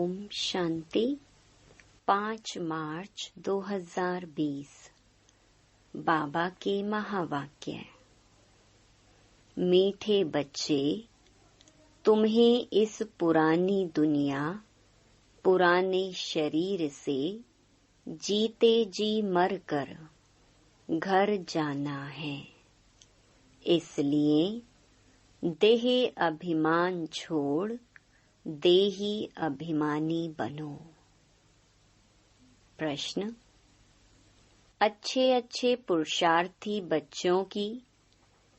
ओम शांति। 5 मार्च 2020। बाबा के महावाक्य। मीठे बच्चे, तुम्हें इस पुरानी दुनिया, पुराने शरीर से जीते जी मरकर घर जाना है। इसलिए देह अभिमान छोड़ देही अभिमानी बनो। प्रश्न। अच्छे अच्छे पुरुषार्थी बच्चों की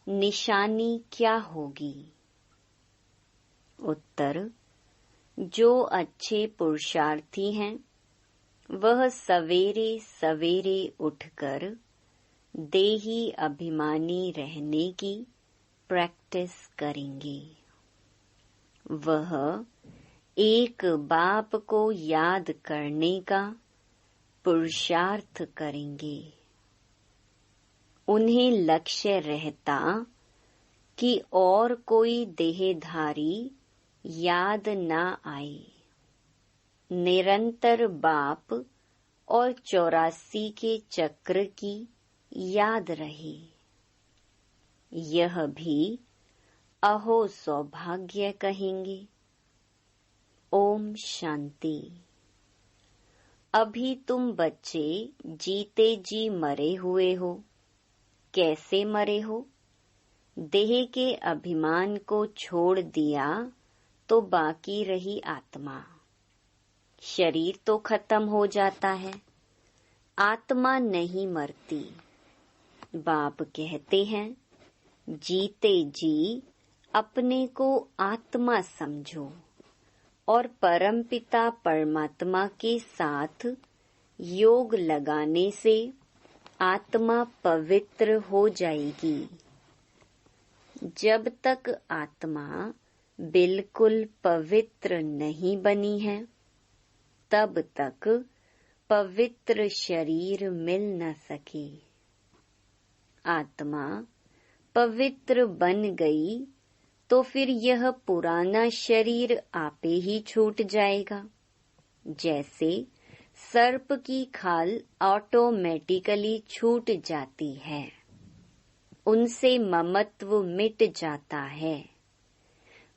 निशानी क्या होगी? उत्तर। जो अच्छे पुरुषार्थी हैं वह सवेरे सवेरे उठकर देही अभिमानी रहने की प्रैक्टिस करेंगे। वह एक बाप को याद करने का पुरुषार्थ करेंगे। उन्हें लक्ष्य रहता कि और कोई देहधारी याद न आए। निरंतर बाप और 84 के चक्र की याद रहे। यह भी अहो सौभाग्य कहेंगे। ओम शांति। अभी तुम बच्चे जीते जी मरे हुए हो। कैसे मरे हो? देह के अभिमान को छोड़ दिया तो बाकी रही आत्मा। शरीर तो खत्म हो जाता है, आत्मा नहीं मरती। बाप कहते हैं, जीते जी अपने को आत्मा समझो और परमपिता परमात्मा के साथ योग लगाने से आत्मा पवित्र हो जाएगी। जब तक आत्मा बिल्कुल पवित्र नहीं बनी है, तब तक पवित्र शरीर मिल न सके। आत्मा पवित्र बन गई तो फिर यह पुराना शरीर आपे ही छूट जाएगा। जैसे सर्प की खाल ऑटोमेटिकली छूट जाती है, उनसे ममत्व मिट जाता है।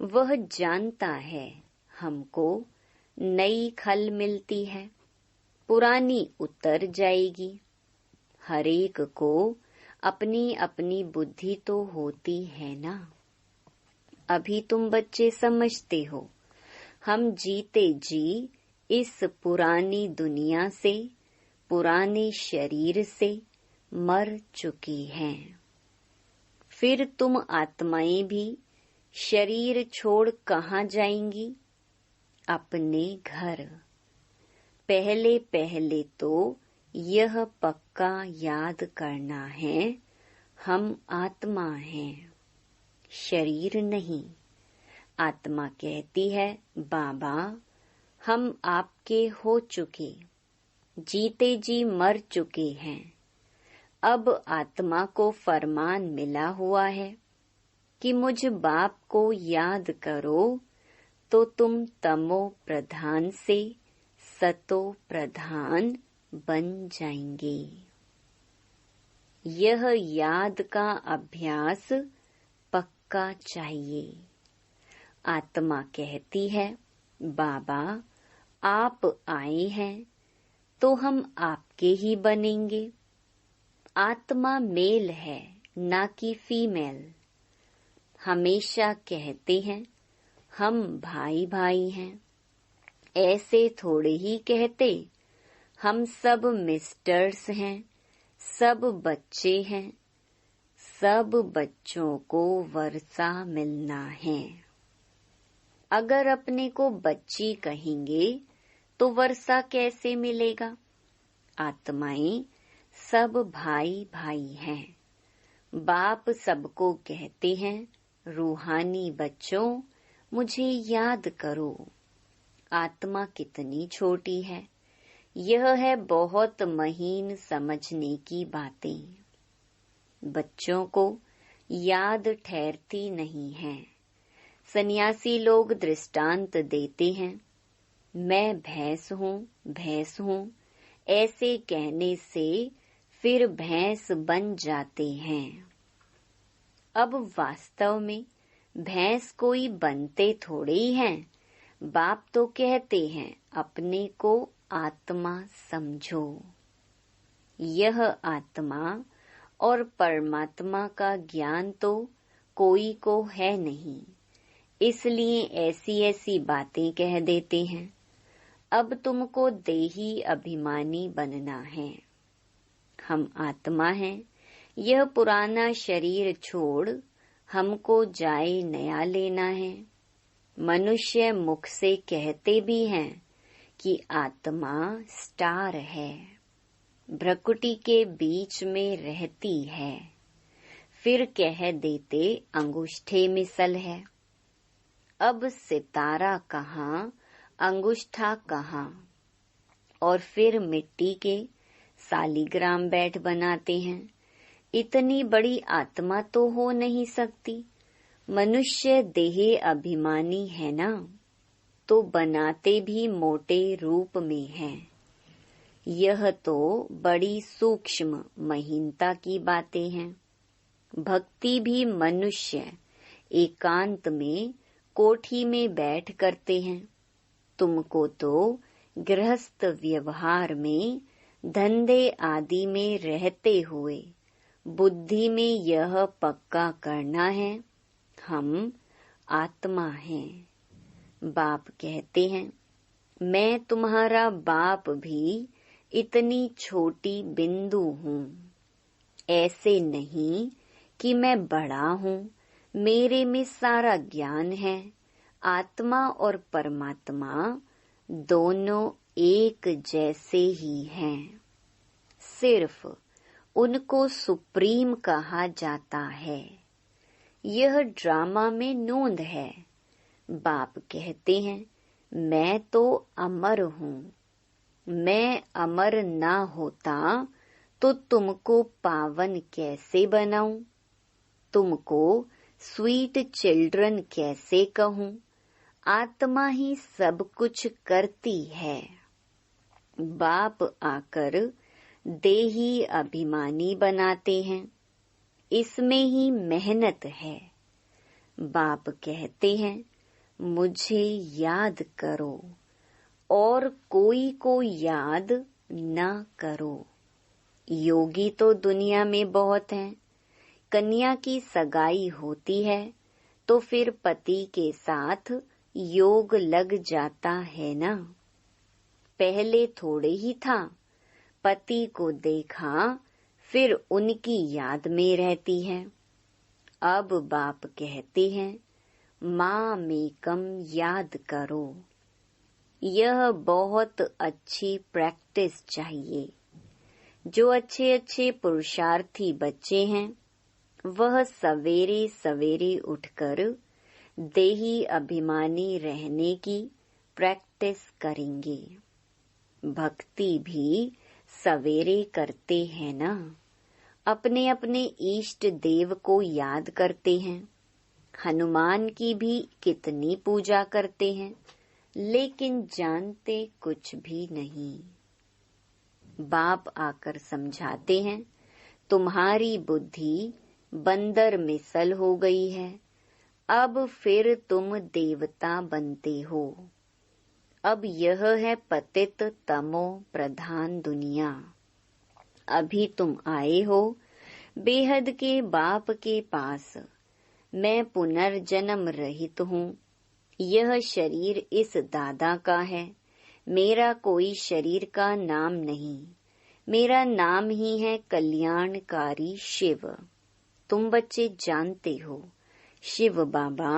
वह जानता है हमको नई खल मिलती है, पुरानी उतर जाएगी। हरेक को अपनी अपनी बुद्धि तो होती है ना। अभी तुम बच्चे समझते हो, हम जीते जी इस पुरानी दुनिया से, पुराने शरीर से मर चुके हैं। फिर तुम आत्माएं भी शरीर छोड़ कहाँ जाएंगी? अपने घर। पहले पहले तो यह पक्का याद करना है, हम आत्मा हैं, शरीर नहीं। आत्मा कहती है, बाबा हम आपके हो चुके, जीते जी मर चुके हैं। अब आत्मा को फरमान मिला हुआ है कि मुझ बाप को याद करो तो तुम तमो प्रधान से सतो प्रधान बन जाएंगे। यह याद का अभ्यास पक्का चाहिए। आत्मा कहती है, बाबा आप आए हैं तो हम आपके ही बनेंगे। आत्मा मेल है, ना कि फीमेल। हमेशा कहते हैं हम भाई भाई हैं। ऐसे थोड़े ही कहते, हम सब मिस्टर्स हैं, सब बच्चे हैं। सब बच्चों को वर्षा मिलना है। अगर अपने को बच्ची कहेंगे तो वर्षा कैसे मिलेगा? आत्माएं सब भाई भाई हैं। बाप सबको कहते हैं, रूहानी बच्चों मुझे याद करो। आत्मा कितनी छोटी है, यह है बहुत महीन समझने की बातें। बच्चों को याद ठहरती नहीं है। सन्यासी लोग दृष्टांत देते हैं, मैं भैंस हूँ ऐसे कहने से फिर भैंस बन जाते हैं। अब वास्तव में भैंस कोई बनते थोड़े ही हैं। बाप तो कहते हैं अपने को आत्मा समझो। यह आत्मा और परमात्मा का ज्ञान तो कोई को है नहीं, इसलिए ऐसी ऐसी बातें कह देते हैं। अब तुमको देही अभिमानी बनना है। हम आत्मा हैं, यह पुराना शरीर छोड़ हमको जाए नया लेना है। मनुष्य मुख से कहते भी हैं कि आत्मा स्टार है, भ्रकुटी के बीच में रहती है, फिर कह देते अंगूठे मिसल है। अब सितारा कहाँ, अंगूठा कहाँ, और फिर मिट्टी के सालिग्राम बैठ बनाते हैं। इतनी बड़ी आत्मा तो हो नहीं सकती। मनुष्य देह अभिमानी है ना, तो बनाते भी मोटे रूप में है। यह तो बड़ी सूक्ष्म महीनता की बातें हैं। भक्ति भी मनुष्य एकांत में कोठी में बैठ करते हैं। तुमको तो गृहस्थ व्यवहार में, धंधे आदि में रहते हुए बुद्धि में यह पक्का करना है, हम आत्मा हैं। बाप कहते हैं मैं तुम्हारा बाप भी इतनी छोटी बिंदु हूँ। ऐसे नहीं कि मैं बड़ा हूँ, मेरे में सारा ज्ञान है। आत्मा और परमात्मा दोनों एक जैसे ही हैं, सिर्फ उनको सुप्रीम कहा जाता है। यह ड्रामा में नोंद है। बाप कहते हैं मैं तो अमर हूँ। मैं अमर ना होता तो तुमको पावन कैसे बनाऊं, तुमको स्वीट चिल्ड्रन कैसे कहूं। आत्मा ही सब कुछ करती है। बाप आकर देही अभिमानी बनाते हैं, इसमें ही मेहनत है। बाप कहते हैं मुझे याद करो और कोई को याद न करो। योगी तो दुनिया में बहुत हैं। कन्या की सगाई होती है तो फिर पति के साथ योग लग जाता है ना। पहले थोड़े ही था, पति को देखा फिर उनकी याद में रहती है। अब बाप कहते हैं माँ मेकम याद करो। यह बहुत अच्छी प्रैक्टिस चाहिए। जो अच्छे अच्छे पुरुषार्थी बच्चे हैं वह सवेरे सवेरे उठकर देही अभिमानी रहने की प्रैक्टिस करेंगे। भक्ति भी सवेरे करते हैं ना, अपने अपने इष्ट देव को याद करते हैं। हनुमान की भी कितनी पूजा करते हैं, लेकिन जानते कुछ भी नहीं। बाप आकर समझाते हैं तुम्हारी बुद्धि बंदर मिसल हो गई है, अब फिर तुम देवता बनते हो। अब यह है पतित तमो प्रधान दुनिया। अभी तुम आए हो बेहद के बाप के पास। मैं पुनर्जन्म रहित हूँ। यह शरीर इस दादा का है, मेरा कोई शरीर का नाम नहीं। मेरा नाम ही है कल्याणकारी शिव। तुम बच्चे जानते हो शिव बाबा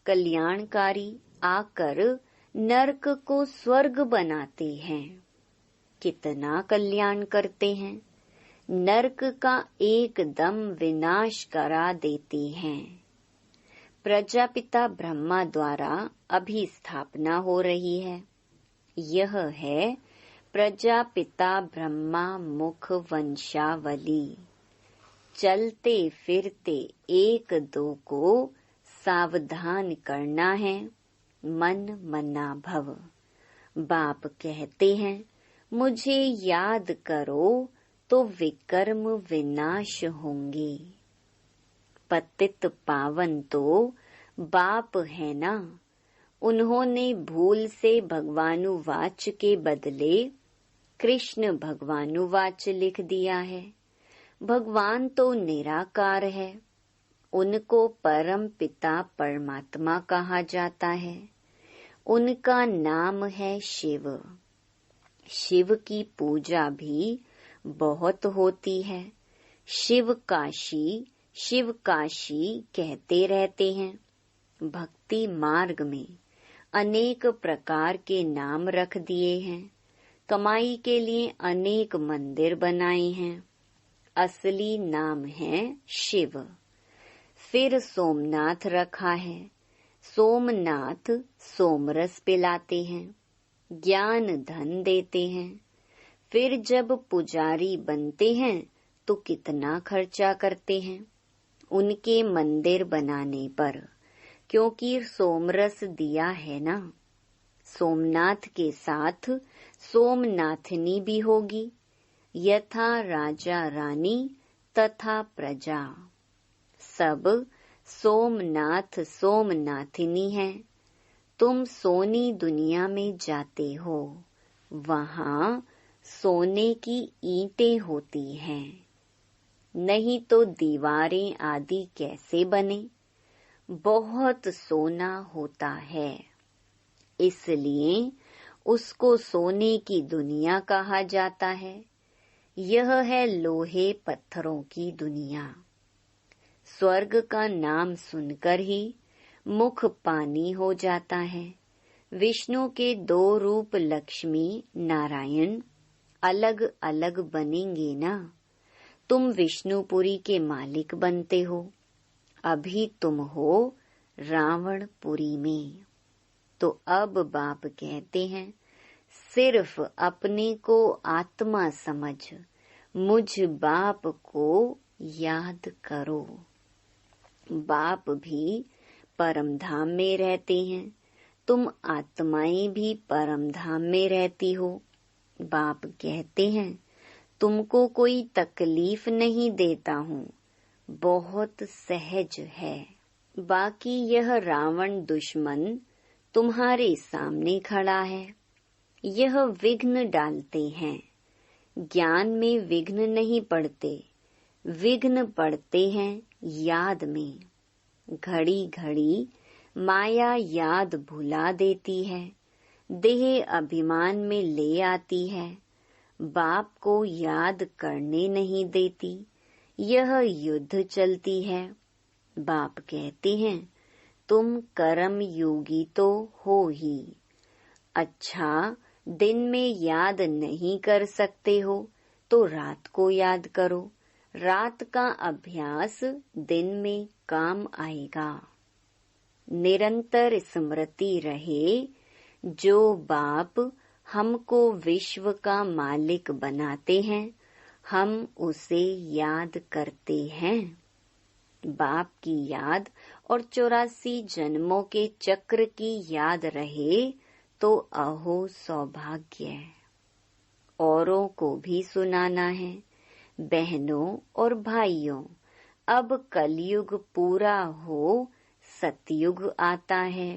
कल्याणकारी आकर नरक को स्वर्ग बनाते हैं। कितना कल्याण करते हैं, नरक का एकदम विनाश करा देते हैं। प्रजापिता ब्रह्मा द्वारा अभी स्थापना हो रही है। यह है प्रजापिता ब्रह्मा मुख वंशावली। चलते फिरते एक दो को सावधान करना है। मन मना भव। बाप कहते हैं, मुझे याद करो तो विकर्म विनाश होंगे। पतित पावन तो बाप है ना, उन्होंने भूल से भगवानुवाच के बदले कृष्ण भगवानुवाच लिख दिया है। भगवान तो निराकार है, उनको परम पिता परमात्मा कहा जाता है। उनका नाम है शिव। शिव की पूजा भी बहुत होती है। शिव काशी कहते रहते हैं। भक्ति मार्ग में अनेक प्रकार के नाम रख दिए हैं। कमाई के लिए अनेक मंदिर बनाए हैं। असली नाम है शिव। फिर सोमनाथ रखा है। सोमनाथ सोमरस पिलाते हैं, ज्ञान धन देते हैं। फिर जब पुजारी बनते हैं तो कितना खर्चा करते हैं उनके मंदिर बनाने पर, क्योंकि सोमरस दिया है ना। सोमनाथ के साथ सोमनाथनी भी होगी। यथा राजा रानी तथा प्रजा, सब सोमनाथ सोमनाथिनी है। तुम सोनी दुनिया में जाते हो, वहाँ सोने की ईंटें होती हैं, नहीं तो दीवारें आदि कैसे बने। बहुत सोना होता है, इसलिए उसको सोने की दुनिया कहा जाता है। यह है लोहे पत्थरों की दुनिया। स्वर्ग का नाम सुनकर ही मुख पानी हो जाता है। विष्णु के 2 रूप लक्ष्मी नारायण अलग अलग बनेंगे ना। तुम विष्णुपुरी के मालिक बनते हो। अभी तुम हो रावणपुरी में। तो अब बाप कहते हैं, सिर्फ अपने को आत्मा समझ मुझ बाप को याद करो। बाप भी परमधाम में रहते हैं, तुम आत्माएं भी परमधाम में रहती हो। बाप कहते हैं, तुमको कोई तकलीफ नहीं देता हूँ, बहुत सहज है। बाकी यह रावण दुश्मन तुम्हारे सामने खड़ा है। यह विघ्न डालते हैं। ज्ञान में विघ्न नहीं पड़ते, विघ्न पड़ते हैं याद में। घड़ी घड़ी माया याद भुला देती है, देह अभिमान में ले आती है, बाप को याद करने नहीं देती। यह युद्ध चलती है। बाप कहते हैं, तुम कर्म योगी तो हो ही। अच्छा, दिन में याद नहीं कर सकते हो तो रात को याद करो। रात का अभ्यास दिन में काम आएगा। निरंतर स्मृति रहे, जो बाप हमको विश्व का मालिक बनाते हैं, हम उसे याद करते हैं। बाप की याद और 84 जन्मों के चक्र की याद रहे तो अहो सौभाग्य। औरों को भी सुनाना है। बहनों और भाइयों, अब कलयुग पूरा हो, सतयुग आता है।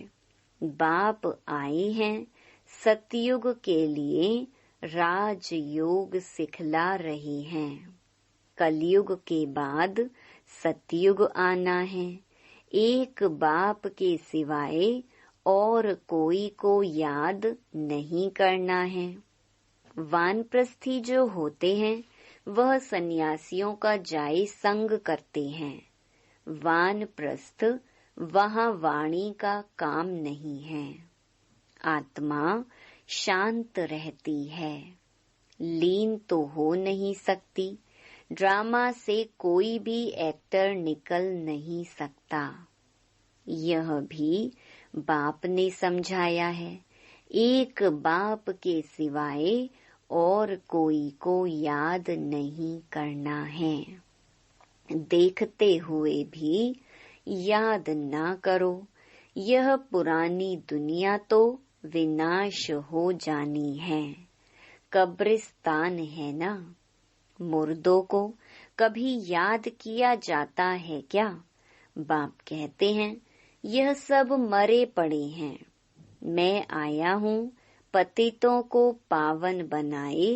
बाप आए हैं सतयुग के लिए, राजयोग सिखला रहे हैं। कलयुग के बाद सतयुग आना है। एक बाप के सिवाय और कोई को याद नहीं करना है। वानप्रस्थी जो होते हैं वह सन्यासियों का जाय संग करते हैं। वानप्रस्थ वहाँ वाणी का काम नहीं है। आत्मा शांत रहती है, लीन तो हो नहीं सकती। ड्रामा से कोई भी एक्टर निकल नहीं सकता। यह भी बाप ने समझाया है। एक बाप के सिवाय और कोई को याद नहीं करना है। देखते हुए भी याद ना करो। यह पुरानी दुनिया तो विनाश हो जानी है। कब्रिस्तान है ना, मुर्दों को कभी याद किया जाता है क्या? बाप कहते हैं यह सब मरे पड़े हैं, मैं आया हूँ पतितों को पावन बनाए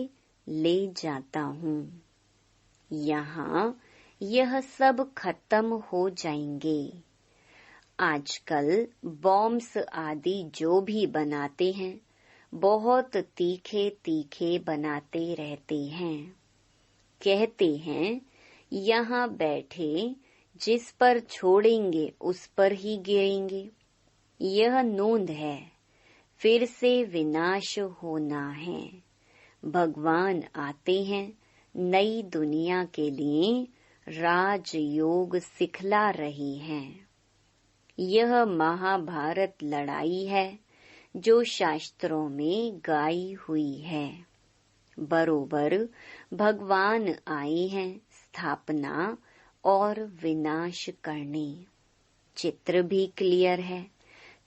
ले जाता हूँ। यहाँ यह सब खत्म हो जाएंगे। आजकल बॉम्ब्स आदि जो भी बनाते हैं बहुत तीखे तीखे बनाते रहते हैं। कहते हैं यहाँ बैठे जिस पर छोड़ेंगे उस पर ही गिरेंगे। यह नूंद है, फिर से विनाश होना है। भगवान आते हैं नई दुनिया के लिए, राजयोग सिखला रही हैं। यह महाभारत लड़ाई है जो शास्त्रों में गाई हुई है। बरोबर भगवान आए हैं स्थापना और विनाश करने। चित्र भी क्लियर है,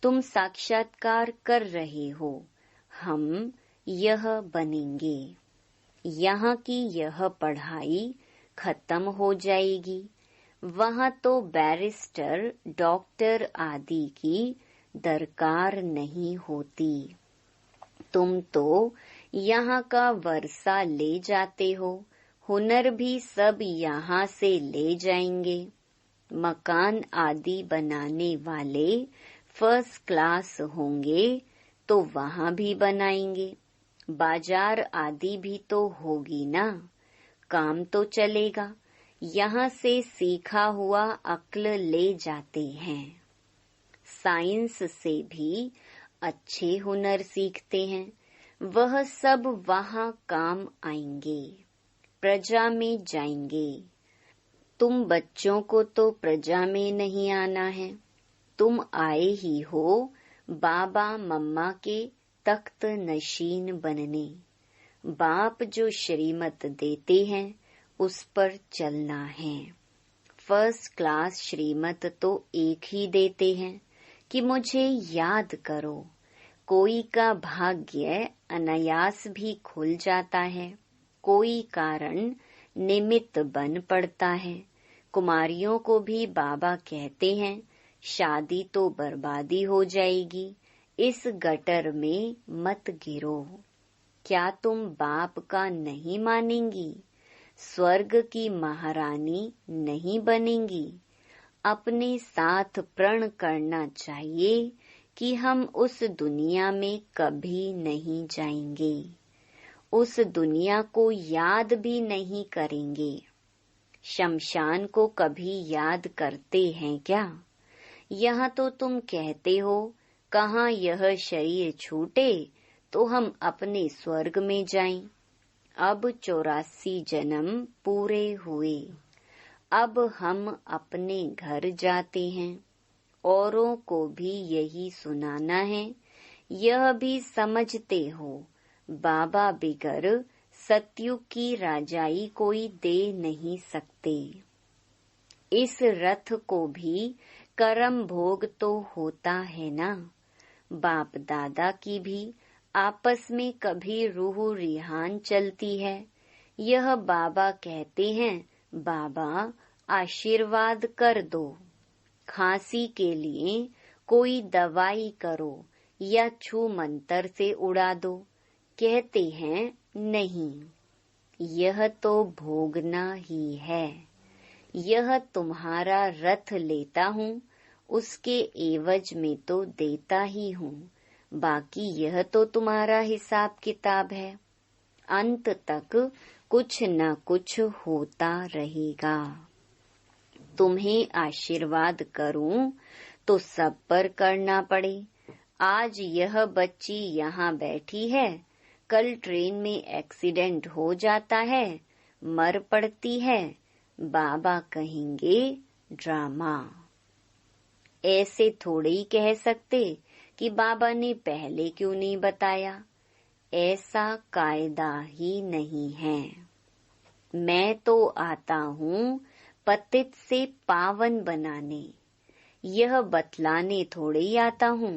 तुम साक्षात्कार कर रहे हो, हम यह बनेंगे। यहाँ की यह पढ़ाई खत्म हो जाएगी। वहाँ तो बैरिस्टर, डॉक्टर आदि की दरकार नहीं होती। तुम तो यहाँ का वर्षा ले जाते हो, हुनर भी सब यहाँ से ले जाएंगे। मकान आदि बनाने वाले फर्स्ट क्लास होंगे तो वहाँ भी बनाएंगे। बाजार आदि भी तो होगी ना, काम तो चलेगा। यहाँ से सीखा हुआ अक्ल ले जाते हैं। साइंस से भी अच्छे हुनर सीखते हैं, वह सब वहाँ काम आएंगे, प्रजा में जाएंगे। तुम बच्चों को तो प्रजा में नहीं आना है, तुम आए ही हो बाबा मम्मा के तख्त नशीन बनने। बाप जो श्रीमत देते हैं उस पर चलना है। फर्स्ट क्लास श्रीमत तो एक ही देते हैं कि मुझे याद करो। कोई का भाग्य अनायास भी खुल जाता है, कोई कारण निमित्त बन पड़ता है। कुमारियों को भी बाबा कहते हैं शादी तो बर्बादी हो जाएगी, इस गटर में मत गिरो। क्या तुम बाप का नहीं मानेंगी? स्वर्ग की महारानी नहीं बनेंगी? अपने साथ प्रण करना चाहिए कि हम उस दुनिया में कभी नहीं जाएंगे, उस दुनिया को याद भी नहीं करेंगे। शमशान को कभी याद करते हैं क्या? यहाँ तो तुम कहते हो कहाँ यह शरीर छूटे तो हम अपने स्वर्ग में जाएं। अब 84 जन्म पूरे हुए, अब हम अपने घर जाते हैं। औरों को भी यही सुनाना है। यह भी समझते हो बाबा बिगर सतयुग की राजाई कोई दे नहीं सकते। इस रथ को भी कर्म भोग तो होता है ना। बाप दादा की भी आपस में कभी रूह रिहान चलती है। यह बाबा कहते हैं बाबा आशीर्वाद कर दो। खांसी के लिए कोई दवाई करो या छू मंतर से उड़ा दो। कहते हैं नहीं, यह तो भोगना ही है। यह तुम्हारा रथ लेता हूँ, उसके एवज में तो देता ही हूँ। बाकी यह तो तुम्हारा हिसाब किताब है। अंत तक कुछ न कुछ होता रहेगा। तुम्हें आशीर्वाद करूं तो सब पर करना पड़े। आज यह बच्ची यहाँ बैठी है, कल ट्रेन में एक्सीडेंट हो जाता है, मर पड़ती है। बाबा कहेंगे ड्रामा। ऐसे थोड़े ही कह सकते कि बाबा ने पहले क्यों नहीं बताया। ऐसा कायदा ही नहीं है। मैं तो आता हूँ पतित से पावन बनाने, यह बतलाने थोड़े ही आता हूँ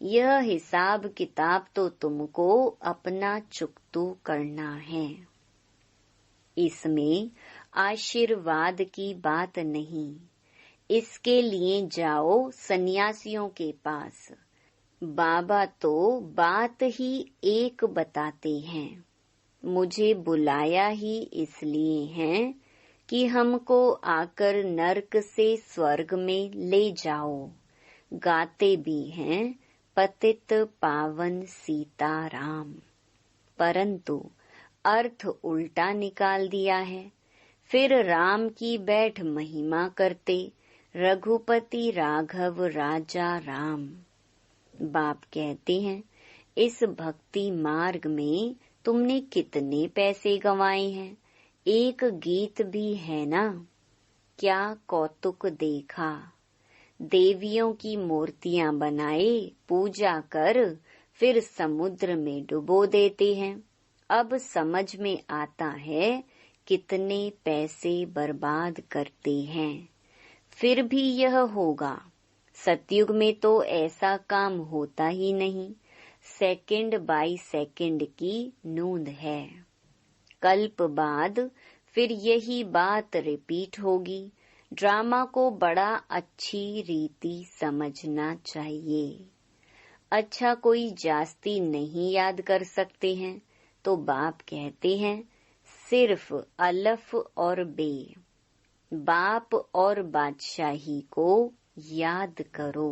यह हिसाब किताब तो तुमको अपना चुकतू करना है। इसमें आशीर्वाद की बात नहीं। इसके लिए जाओ सन्यासियों के पास। बाबा तो बात ही एक बताते हैं। मुझे बुलाया ही इसलिए है कि हमको आकर नरक से स्वर्ग में ले जाओ। गाते भी हैं पतित पावन सीताराम, परंतु अर्थ उल्टा निकाल दिया है। फिर राम की बैठ महिमा करते, रघुपति राघव राजा राम। बाप कहते हैं, इस भक्ति मार्ग में तुमने कितने पैसे गंवाए हैं, एक गीत भी है ना। क्या कौतुक देखा, देवियों की मूर्तियां बनाए, पूजा कर फिर समुद्र में डुबो देते हैं। अब समझ में आता है कितने पैसे बर्बाद करते हैं। फिर भी यह होगा। सतयुग में तो ऐसा काम होता ही नहीं। सेकंड बाय सेकंड की नूंद है। कल्प बाद फिर यही बात रिपीट होगी। ड्रामा को बड़ा अच्छी रीति समझना चाहिए। अच्छा, कोई जास्ती नहीं याद कर सकते हैं तो बाप कहते हैं सिर्फ अलफ और बे, बाप और बादशाही को याद करो।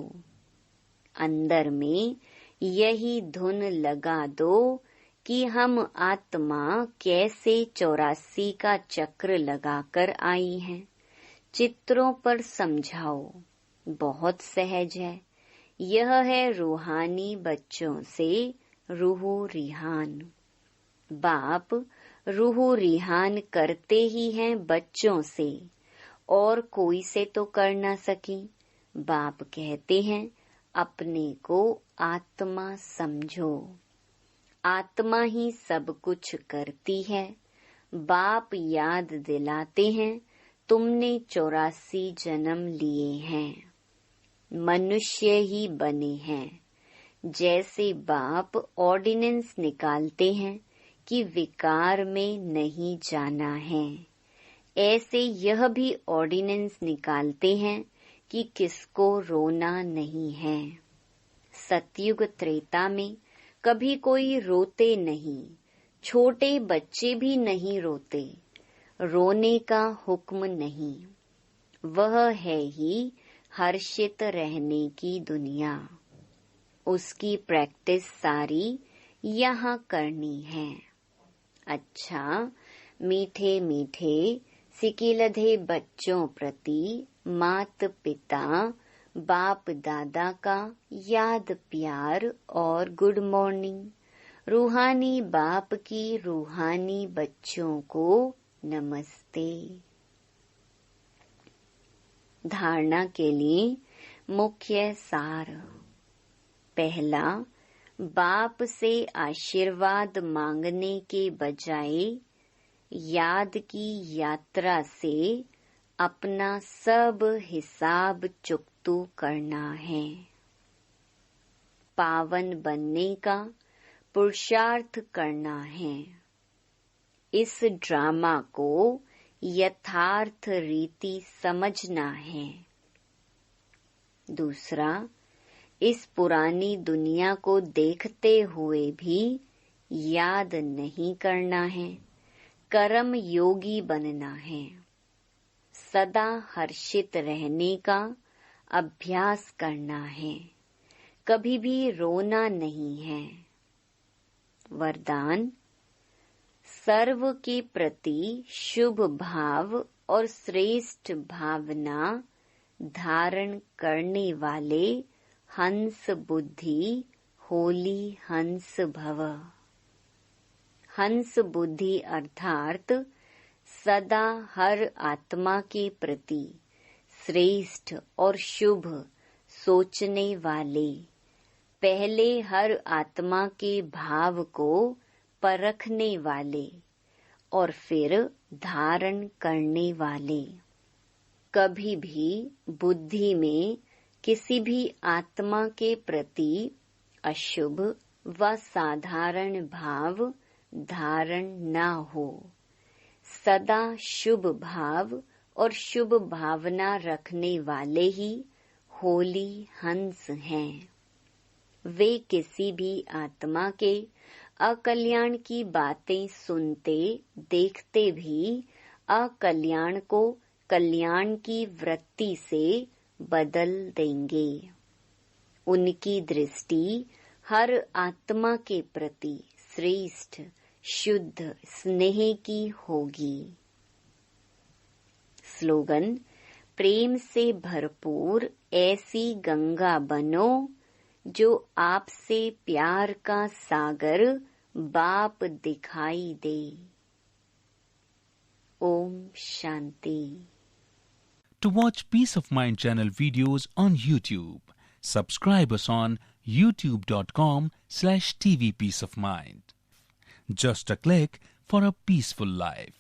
अंदर में यही धुन लगा दो कि हम आत्मा कैसे 84 का चक्र लगाकर आई हैं। चित्रों पर समझाओ, बहुत सहज है। यह है रूहानी बच्चों से रूह रिहान। बाप रूह रिहान करते ही हैं बच्चों से, और कोई से तो कर न सकी। बाप कहते हैं अपने को आत्मा समझो। आत्मा ही सब कुछ करती है। बाप याद दिलाते हैं तुमने 84 जन्म लिए हैं, मनुष्य ही बने हैं। जैसे बाप ऑर्डिनेंस निकालते हैं कि विकार में नहीं जाना है, ऐसे यह भी ऑर्डिनेंस निकालते हैं कि किसको रोना नहीं है। सतयुग त्रेता में कभी कोई रोते नहीं, छोटे बच्चे भी नहीं रोते। रोने का हुक्म नहीं, वह है ही हर्षित रहने की दुनिया। उसकी प्रैक्टिस सारी यहाँ करनी है। अच्छा, मीठे मीठे सिकिलधे बच्चों प्रति मात पिता बाप दादा का याद प्यार और गुड मॉर्निंग। रूहानी बाप की रूहानी बच्चों को नमस्ते। धारणा के लिए मुख्य सार। पहला, बाप से आशीर्वाद मांगने के बजाय याद की यात्रा से अपना सब हिसाब चुकतू करना है। पावन बनने का पुरुषार्थ करना है। इस ड्रामा को यथार्थ रीति समझना है। दूसरा, इस पुरानी दुनिया को देखते हुए भी याद नहीं करना है, कर्म योगी बनना है। सदा हर्षित रहने का अभ्यास करना है, कभी भी रोना नहीं है। वरदान, सर्व के प्रति शुभ भाव और श्रेष्ठ भावना धारण करने वाले हंस बुद्धि होली हंस भव। हंस बुद्धि अर्थात सदा हर आत्मा के प्रति श्रेष्ठ और शुभ सोचने वाले, पहले हर आत्मा के भाव को परखने वाले और फिर धारण करने वाले। कभी भी बुद्धि में किसी भी आत्मा के प्रति अशुभ व साधारण भाव धारण न हो। सदा शुभ भाव और शुभ भावना रखने वाले ही होली हंस हैं। वे किसी भी आत्मा के अकल्याण की बातें सुनते देखते भी अकल्याण को कल्याण की वृत्ति से बदल देंगे। उनकी दृष्टि हर आत्मा के प्रति श्रेष्ठ शुद्ध स्नेह की होगी। स्लोगन: प्रेम से भरपूर ऐसी गंगा बनो जो आपसे प्यार का सागर बाप दिखाई दे। Om Shanti. To watch Peace of Mind channel videos on YouTube, subscribe us on youtube.com/tvpeaceofmind. Just a click for a peaceful life.